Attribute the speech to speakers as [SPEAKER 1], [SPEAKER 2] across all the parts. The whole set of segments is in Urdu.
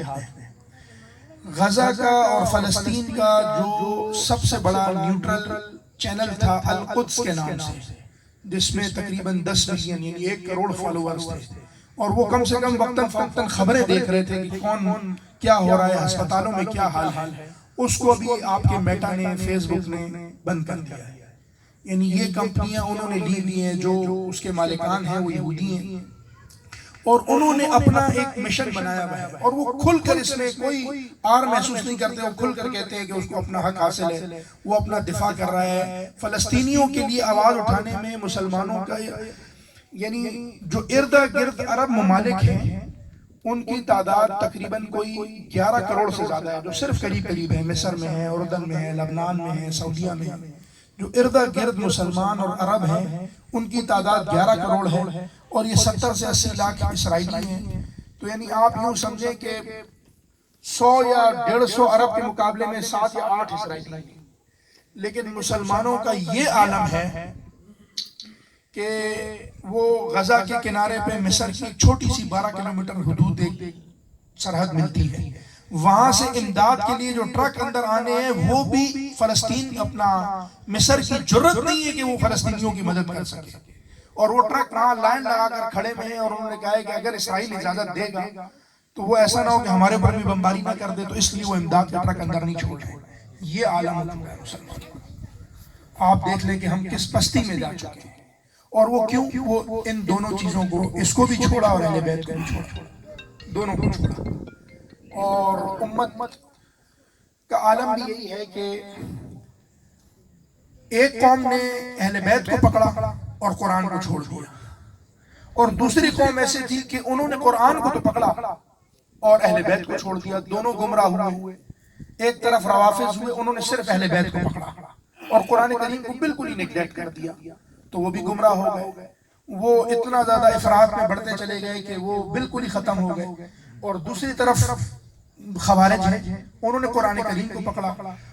[SPEAKER 1] میں۔ غزہ کا اور فلسطین کا جو سب سے بڑا نیوٹرل چینل تھا القدس کے نام سے، جس میں تقریباً 10 ملین یعنی 1 کروڑ فالوورز تھے، اور وہ کم سے کم وقتاً فوقتاً خبریں دیکھ رہے تھے کہ کون کیا ہو رہا ہے، ہسپتالوں میں کیا حال ہے، اس کو ابھی آپ کے میٹا نے، فیس بک نے بند کر دیا ہے۔ یعنی یہ کمپنیاں انہوں نے لی ہیں، جو اس کے مالکان ہیں وہ یہودی ہیں، اور انہوں نے اپنا ایک مشن بنایا ہوا ہے، اور وہ کھل کر اس میں کوئی آر محسوس نہیں کرتے، وہ کھل کر کہتے ہیں کہ اس کو اپنا حق حاصل ہے، وہ اپنا دفاع کر رہا ہے فلسطینیوں کے لیے آواز اٹھانے میں۔ مسلمانوں کا یعنی جو ارد گرد عرب ممالک ہیں ان کی تعداد تقریباً کوئی 11 کروڑ سے زیادہ ہے، جو صرف قریب قریب ہے، مصر میں ہے، اردن میں ہے، لبنان میں ہے، سعودیہ میں ہے۔ جو ارد گرد مسلمان اور عرب ہیں ان کی تعداد 11 کروڑ ہے، اور یہ 70 سے 80 لاکھ اسرائیلی ہیں۔ تو یعنی آپ یوں سمجھیں کہ 100 یا 150 عرب کے مقابلے میں 7 یا 8 اسرائیلی ہیں۔ لیکن مسلمانوں کا یہ عالم ہے کہ وہ غزہ کے کنارے پہ مصر کی ایک چھوٹی سی 12 کلومیٹر حدود ایک سرحد ملتی ہے، وہاں سے امداد کے لیے جو ٹرک اندر آنے ہیں وہ بھی فلسطین اپنا مصر کی جرت نہیں ہے کہ وہ فلسطینیوں کی مدد کر سکے، اور وہ ٹرک وہاں لائن لگا کر کھڑے ہوئے ہیں، اور انہوں نے کہا ہے کہ اگر اسرائیل اجازت دے گا تو وہ ایسا نہ ہو کہ ہمارے اوپر بھی بمباری نہ کر دے، تو اس لیے وہ امداد کا ٹرک اندر نہیں چھوڑ رہے۔ یہ عالم ہے مسلمان۔ آپ دیکھ لیں کہ ہم کس پستی میں جا چکے ہیں، اور وہ کیوں؟ وہ ان دونوں چیزوں کو، اس کو بھی چھوڑا اور اہل بیت کو بھی چھوڑا، دونوں کو چھوڑا۔ اور امت کا عالم بھی یہی ہے کہ ایک قوم نے اہل بیت کو پکڑا اور قرآن کو چھوڑ دیا، اور دوسری قوم ایسے تھی کہ انہوں نے قرآن کو تو پکڑا اور اہل بیت کو چھوڑ دیا، دونوں گمراہ ہوئے۔ ایک طرف روافض ہوئے، انہوں نے صرف اہل بیت کو پکڑا اور قرآن کریم کو بالکل ہی نیگلیکٹ کر دیا، تو وہ بھی گمراہ ہو گئے۔ وہ اتنا زیادہ افراط میں بڑھتے چلے گئے کہ وہ بالکل ہی ختم ہو گئے۔ اور دوسری طرف خوارج ہیں، انہوں نے قرآن کریم کو پکڑا،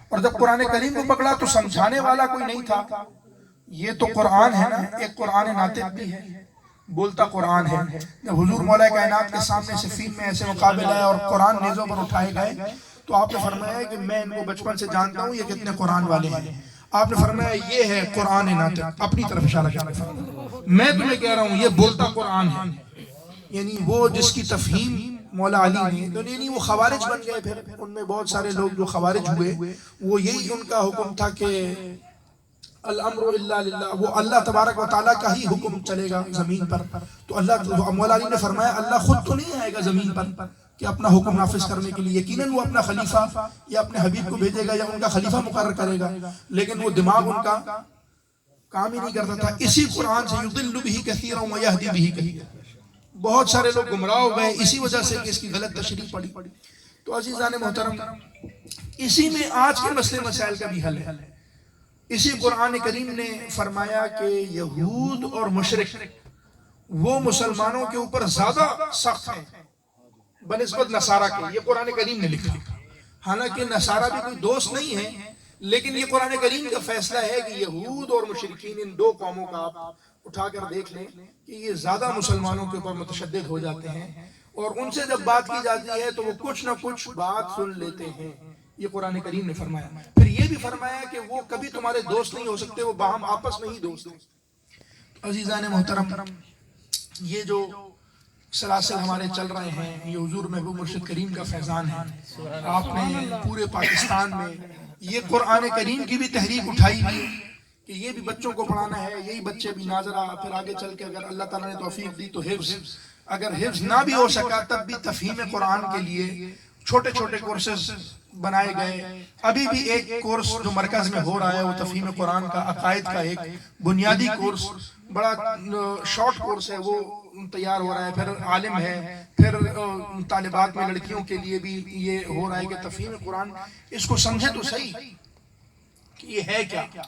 [SPEAKER 1] اور جب قرآن کریم کو پکڑا تو سمجھانے والا کوئی نہیں تھا۔ یہ تو قرآن ہے نا، ایک قرآن ناطق بھی ہے، بولتا قرآن ہے۔ جب حضور مولا کائنات کے سامنے صفین میں ایسے مقابل آئے اور قرآن نیزوں پر اٹھائے گئے تو آپ نے فرمایا کہ میں ان کو بچپن سے جانتا ہوں، یہ کتنے قرآن والے ہیں۔ آپ نے فرمایا یہ ہے قرآن ناطق، اپنی طرف اشارہ کیا، میں تمہیں کہہ رہا ہوں یہ بولتا قرآن ہے۔ یعنی وہ جس کی تفہیم مولا علی نے، یعنی وہ خوارج بن گئے۔ پھر ان میں بہت سارے لوگ جو خوارج ہوئے، وہ یہی ان کا حکم تھا کہ الامر الا للہ، وہ اللہ تبارک و تعالیٰ کا ہی حکم چلے گا زمین پر۔ تو اللہ، مولا علی نے فرمایا اللہ خود تو نہیں آئے گا زمین پر کہ اپنا حکم نافذ کرنے کے لیے، یقیناً وہ اپنا خلیفہ یا اپنے حبیب کو بھیجے گا یا ان کا خلیفہ مقرر کرے گا، لیکن وہ دماغ ان کا کام ہی نہیں کرتا تھا۔ اسی قرآن سے یضل بہ کثیرا ویہدی بہ کثیرا، بہت سارے لوگ گمراہ ہو گئے اسی وجہ سے کہ اس کی غلط تشریح پڑی۔ تو عزیزان محترم، اسی میں آج کے مسئلے مسائل کا بھی حل ہے۔ اسی قرآن کریم نے فرمایا کہ یہود اور مشرک وہ مسلمانوں کے اوپر زیادہ سخت ہیں بنسبت نصارہ کے، یہ قرآن کریم نے لکھا۔ حالانکہ نصارہ بھی کوئی دوست نہیں ہے، لیکن یہ قرآن کریم کا فیصلہ ہے کہ یہود اور مشرکین، ان دو قوموں کا آپ اٹھا کر دیکھ لیں کہ یہ زیادہ مسلمانوں کے اوپر متشدد ہو جاتے ہیں، اور ان سے جب بات کی جاتی ہے تو وہ کچھ نہ کچھ بات سن لیتے ہیں۔ یہ قرآن کریم نے فرمایا۔ پھر یہ بھی فرمایا کہ وہ کبھی تمہارے دوست نہیں ہو سکتے، وہ باہم آپس میں ہی دوست ہیں۔ عزیزان محترم، یہ جو سلاسل ہمارے چل رہے ہیں، یہ حضور محبوب مرشد کریم کا فیضان ہے۔ آپ نے پورے پاکستان میں یہ قرآن کریم کی بھی تحریک اٹھائی ہے کہ یہ بھی بچوں کو پڑھانا ہے، یہی بچے بھی ناظرہ، پھر آگے چل کے اگر اللہ تعالیٰ نے توفیق دی تو حفظ، اگر حفظ نہ بھی ہو سکا تب بھی تفہیم قرآن کے لیے چھوٹے چھوٹے کورسز بنائے گئے۔ ابھی بھی ایک کورس جو مرکز میں ہو رہا ہے وہ تفہیم قرآن کا، عقائد کا ایک بنیادی کورس، بڑا شارٹ کورس ہے، وہ تیار ہو رہا ہے۔ پھر عالم ہے، پھر طالبات میں لڑکیوں کے لیے بھی یہ ہو رہا ہے کہ تفہیم قرآن، اس کو سمجھے تو صحیح کہ یہ ہے کیا۔